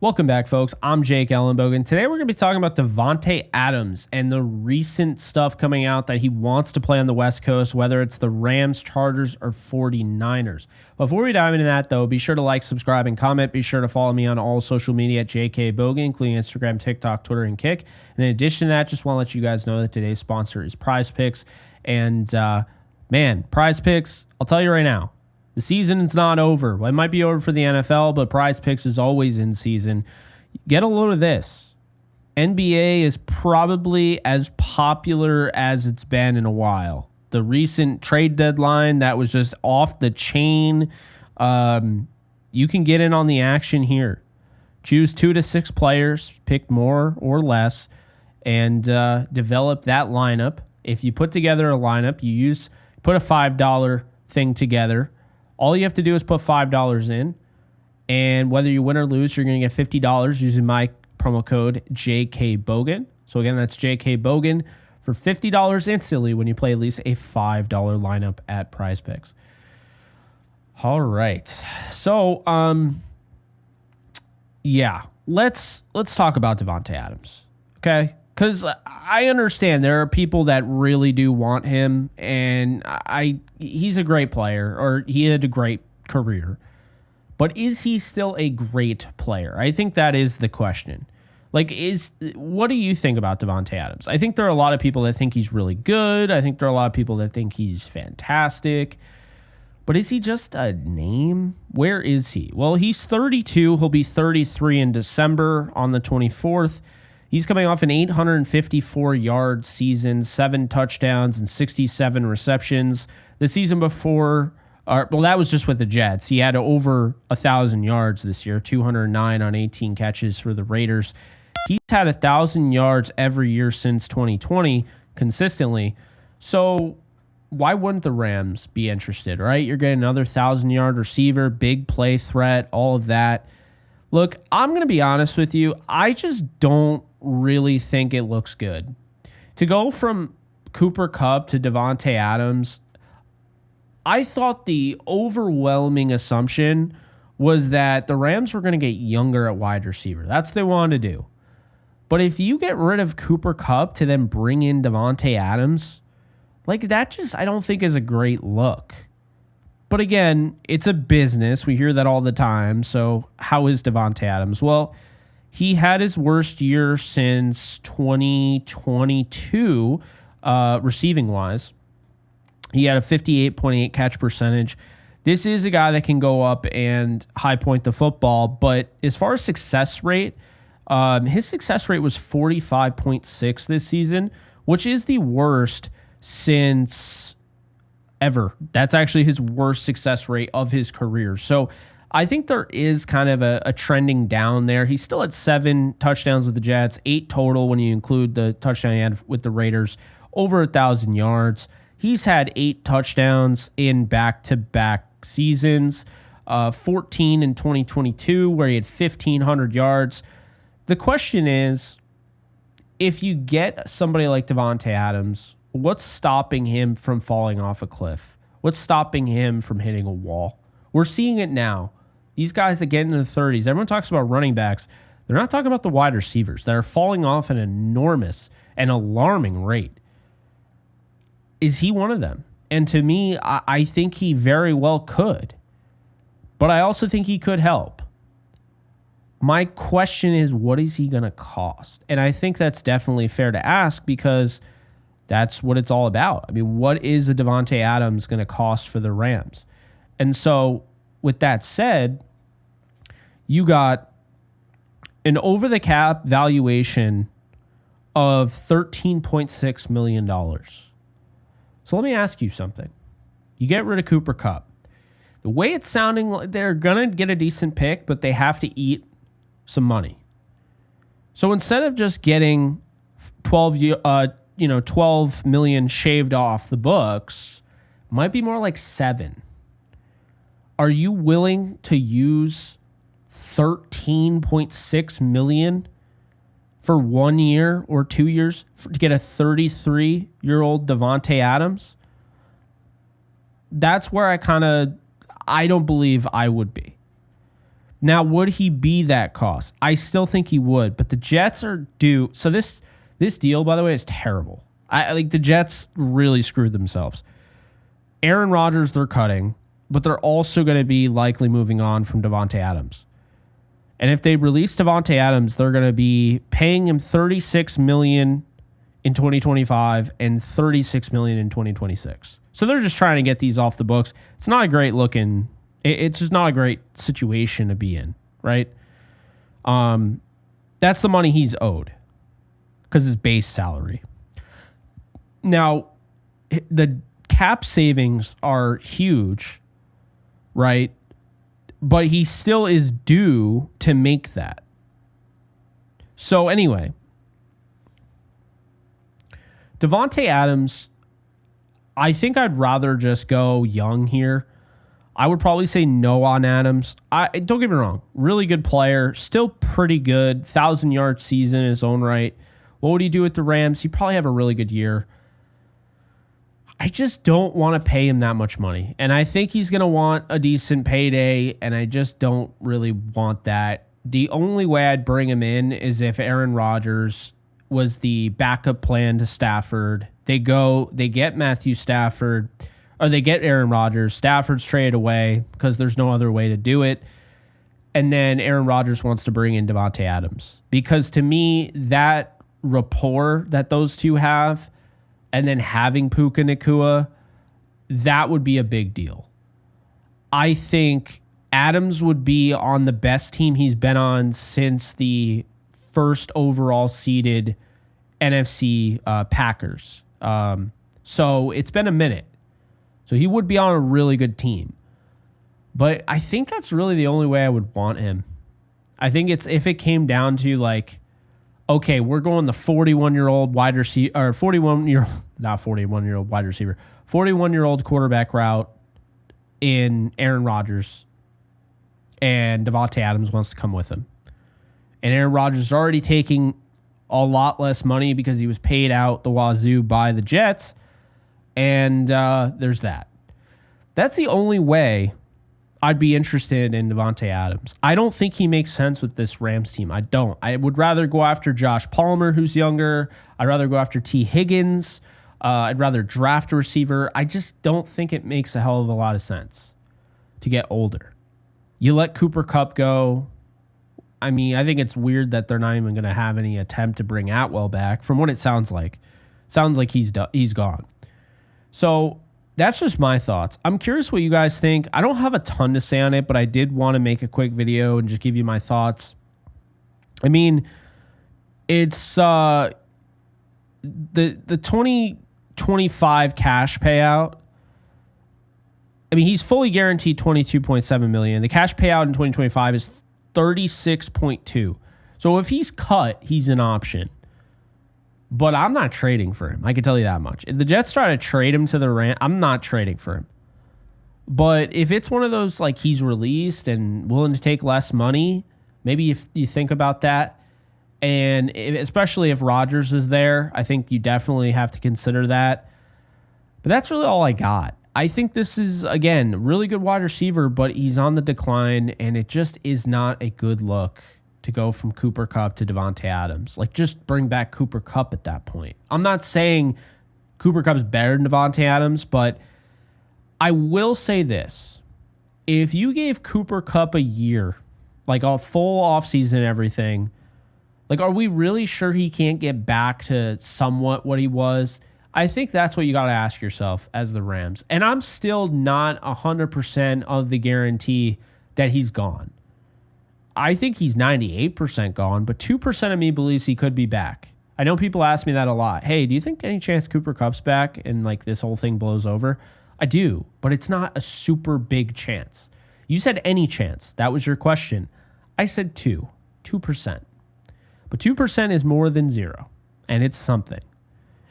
Welcome back, folks. I'm Jake Ellenbogen. Today we're going to be talking about Davante Adams and the recent stuff coming out that he wants to play on the West Coast, whether it's the Rams, Chargers, or 49ers. Before we dive into that, though, be sure to like, subscribe, and comment. Be sure to follow me on all social media at JKBogan, including Instagram, TikTok, Twitter, and Kick. And in addition to that, just want to let you guys know that today's sponsor is Prize Picks. And, man, Prize Picks, I'll tell you right now, the season is not over. Well, it might be over for the NFL, but Prize Picks is always in season. Get a load of this. NBA is probably as popular as it's been in a while. The recent trade deadline that was just off the chain. You can get in on the action here. Choose 2 to 6 players, pick more or less, and develop that lineup. If you put together a lineup, put a $5 thing together. All you have to do is put $5 in, and whether you win or lose, you're going to get $50 using my promo code JKBogan. So again, that's JKBogan for $50 instantly when you play at least a $5 lineup at Prize Picks. All right. So, let's talk about Davante Adams, okay? Because I understand there are people that really do want him, and he's a great player, or he had a great career. But is he still a great player? I think that is the question. What do you think about Davante Adams? I think there are a lot of people that think he's really good. I think there are a lot of people that think he's fantastic. But is he just a name? Where is he? Well, he's 32. He'll be 33 in December on the 24th. He's coming off an 854-yard season, 7 touchdowns, and 67 receptions. The season before, that was just with the Jets. He had over 1,000 yards this year, 209 on 18 catches for the Raiders. He's had 1,000 yards every year since 2020 consistently. So why wouldn't the Rams be interested, right? You're getting another 1,000-yard receiver, big play threat, all of that. Look, I'm going to be honest with you. I just don't really think it looks good. To go from Cooper Kupp to Davante Adams, I thought the overwhelming assumption was that the Rams were going to get younger at wide receiver. That's what they wanted to do. But if you get rid of Cooper Kupp to then bring in Davante Adams, that just I don't think is a great look. But again, it's a business. We hear that all the time. So how is Davante Adams? Well, he had his worst year since 2022 receiving-wise. He had a 58.8 catch percentage. This is a guy that can go up and high point the football. But as far as success rate, his success rate was 45.6 this season, which is the worst since ever. That's actually his worst success rate of his career. So I think there is kind of a trending down there. He's still at 7 touchdowns with the Jets, 8 total when you include the touchdown he had with the Raiders, over 1,000 yards. He's had 8 touchdowns in back-to-back seasons, 14 in 2022 where he had 1,500 yards. The question is, if you get somebody like Davante Adams, what's stopping him from falling off a cliff? What's stopping him from hitting a wall? We're seeing it now. These guys that get into the 30s, everyone talks about running backs. They're not talking about the wide receivers that are falling off at an enormous and alarming rate. Is he one of them? And to me, I think he very well could. But I also think he could help. My question is, what is he going to cost? And I think that's definitely fair to ask because that's what it's all about. I mean, what is a Davante Adams going to cost for the Rams? And so, with that said, you got an over-the-cap valuation of $13.6 million. So let me ask you something. You get rid of Cooper Kupp. The way it's sounding, they're going to get a decent pick, but they have to eat some money. So instead of just getting 12 million shaved off the books, might be more like 7. Are you willing to use $13.6 million for 1 year or 2 years to get a 33-year-old Davante Adams? That's where I don't believe I would be. Now, would he be that cost? I still think he would, but the Jets are due. So this deal, by the way, is terrible. I like the Jets really screwed themselves. Aaron Rodgers, they're cutting, but they're also going to be likely moving on from Davante Adams. And if they release Davante Adams, they're going to be paying him $36 million in 2025 and $36 million in 2026. So they're just trying to get these off the books. It's not a great looking. It's just not a great situation to be in, right? That's the money he's owed because his base salary. Now, the cap savings are huge, right? But he still is due to make that. So anyway, Davante Adams, I think I'd rather just go young here. I would probably say no on Adams. Don't get me wrong, really good player, still pretty good, 1,000-yard season in his own right. What would he do with the Rams? He'd probably have a really good year. I just don't want to pay him that much money. And I think he's going to want a decent payday, and I just don't really want that. The only way I'd bring him in is if Aaron Rodgers was the backup plan to Stafford. They get Matthew Stafford, or they get Aaron Rodgers. Stafford's traded away because there's no other way to do it. And then Aaron Rodgers wants to bring in Davante Adams. Because to me, that rapport that those two have, and then having Puka Nacua, that would be a big deal. I think Adams would be on the best team he's been on since the first overall seeded NFC Packers. So it's been a minute. So he would be on a really good team. But I think that's really the only way I would want him. I think it's if it came down to like, okay, we're going the 41-year-old wide receiver, or 41-year-old wide receiver, 41-year-old quarterback route in Aaron Rodgers, and Davante Adams wants to come with him. And Aaron Rodgers is already taking a lot less money because he was paid out the wazoo by the Jets, and there's that. That's the only way I'd be interested in Davante Adams. I don't think he makes sense with this Rams team. I don't. I would rather go after Josh Palmer, who's younger. I'd rather go after T. Higgins. I'd rather draft a receiver. I just don't think it makes a hell of a lot of sense to get older. You let Cooper Kupp go. I mean, I think it's weird that they're not even going to have any attempt to bring Atwell back from what it sounds like. Sounds like he's gone. So that's just my thoughts. I'm curious what you guys think. I don't have a ton to say on it, but I did want to make a quick video and just give you my thoughts. I mean, it's the 2025 cash payout. I mean, he's fully guaranteed $22.7 million. The cash payout in 2025 is $36.2. So if he's cut, he's an option. But I'm not trading for him. I can tell you that much. If the Jets try to trade him to the Rams, I'm not trading for him. But if it's one of those like he's released and willing to take less money, maybe if you think about that. And especially if Rodgers is there, I think you definitely have to consider that. But that's really all I got. I think this is, again, really good wide receiver, but he's on the decline, and it just is not a good look to go from Cooper Kupp to Davante Adams. Like, just bring back Cooper Kupp at that point. I'm not saying Cooper Kupp is better than Davante Adams, but I will say this. If you gave Cooper Kupp a year, like a full offseason and everything, like, are we really sure he can't get back to somewhat what he was? I think that's what you got to ask yourself as the Rams. And I'm still not 100% of the guarantee that he's gone. I think he's 98% gone, but 2% of me believes he could be back. I know people ask me that a lot. Hey, do you think any chance Cooper Kupp's back and like this whole thing blows over? I do, but it's not a super big chance. You said any chance. That was your question. I said 2%. But 2% is more than 0, and it's something.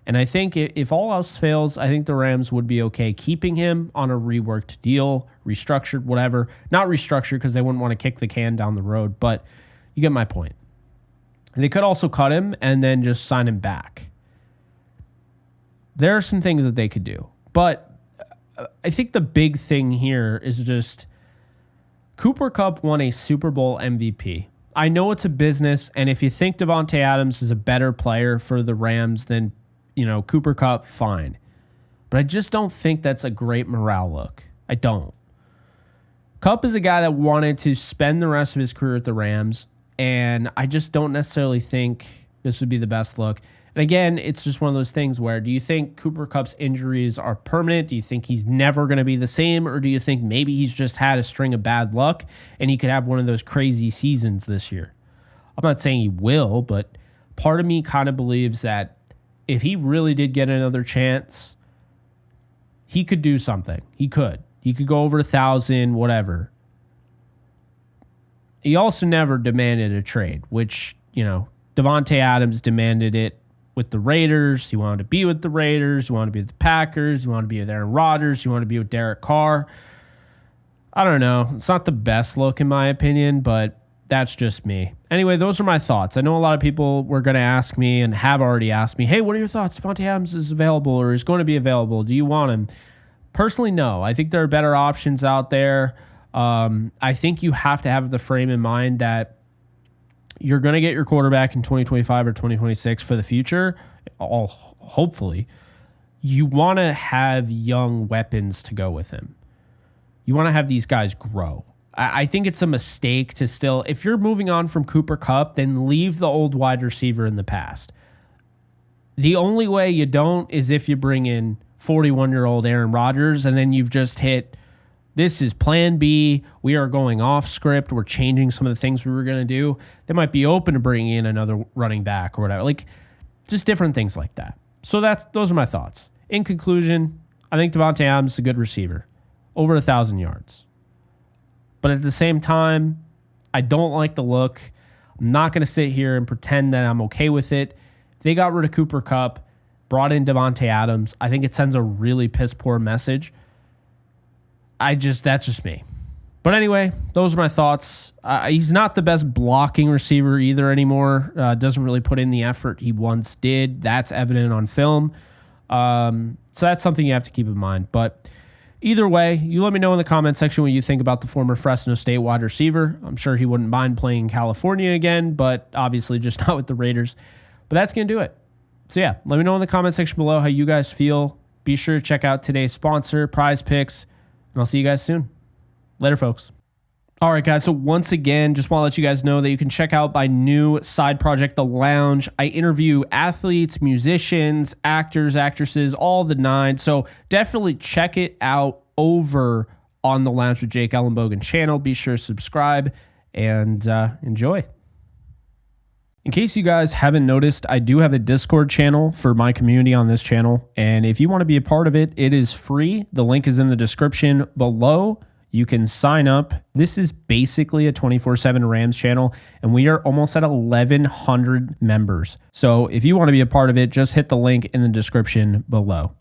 And I think if all else fails, I think the Rams would be okay keeping him on a reworked deal, restructured, whatever. Not restructured because they wouldn't want to kick the can down the road, but you get my point. They could also cut him and then just sign him back. There are some things that they could do. But I think the big thing here is just Cooper Kupp won a Super Bowl MVP. I know it's a business, and if you think Davante Adams is a better player for the Rams than, Cooper Kupp, fine. But I just don't think that's a great morale look. I don't. Kupp is a guy that wanted to spend the rest of his career at the Rams, and I just don't necessarily think this would be the best look. And again, it's just one of those things where, do you think Cooper Kupp's injuries are permanent? Do you think he's never going to be the same? Or do you think maybe he's just had a string of bad luck and he could have one of those crazy seasons this year? I'm not saying he will, but part of me kind of believes that if he really did get another chance, he could do something. He could. He could go over 1,000, whatever. He also never demanded a trade, which, Davante Adams demanded it with the Raiders. He wanted to be with the Raiders. He wanted to be with the Packers. He wanted to be with Aaron Rodgers. He wanted to be with Derek Carr. I don't know. It's not the best look in my opinion, but that's just me. Anyway, those are my thoughts. I know a lot of people were going to ask me and have already asked me, hey, what are your thoughts? Davante Adams is available or is going to be available. Do you want him? Personally, no. I think there are better options out there. I think you have to have the frame in mind that you're going to get your quarterback in 2025 or 2026 for the future, hopefully. You want to have young weapons to go with him. You want to have these guys grow. I think it's a mistake to still, if you're moving on from Cooper Kupp, then leave the old wide receiver in the past. The only way you don't is if you bring in 41-year-old Aaron Rodgers and then you've just hit, this is plan B. We are going off script. We're changing some of the things we were going to do. They might be open to bringing in another running back or whatever. Like, just different things like that. So those are my thoughts. In conclusion, I think Davante Adams is a good receiver. Over 1,000 yards. But at the same time, I don't like the look. I'm not going to sit here and pretend that I'm okay with it. If they got rid of Cooper Kupp, brought in Davante Adams, I think it sends a really piss poor message. That's just me. But anyway, those are my thoughts. He's not the best blocking receiver either anymore. Doesn't really put in the effort he once did. That's evident on film. So that's something you have to keep in mind. But either way, you let me know in the comment section what you think about the former Fresno State wide receiver. I'm sure he wouldn't mind playing in California again, but obviously just not with the Raiders. But that's going to do it. So yeah, let me know in the comment section below how you guys feel. Be sure to check out today's sponsor, Prize Picks. And I'll see you guys soon. Later, folks. All right, guys. So once again, just want to let you guys know that you can check out my new side project, The Lounge. I interview athletes, musicians, actors, actresses, all the nine. So definitely check it out over on The Lounge with Jake Ellenbogen channel. Be sure to subscribe and enjoy. In case you guys haven't noticed, I do have a Discord channel for my community on this channel. And if you want to be a part of it, it is free. The link is in the description below. You can sign up. This is basically a 24/7 Rams channel, and we are almost at 1,100 members. So if you want to be a part of it, just hit the link in the description below.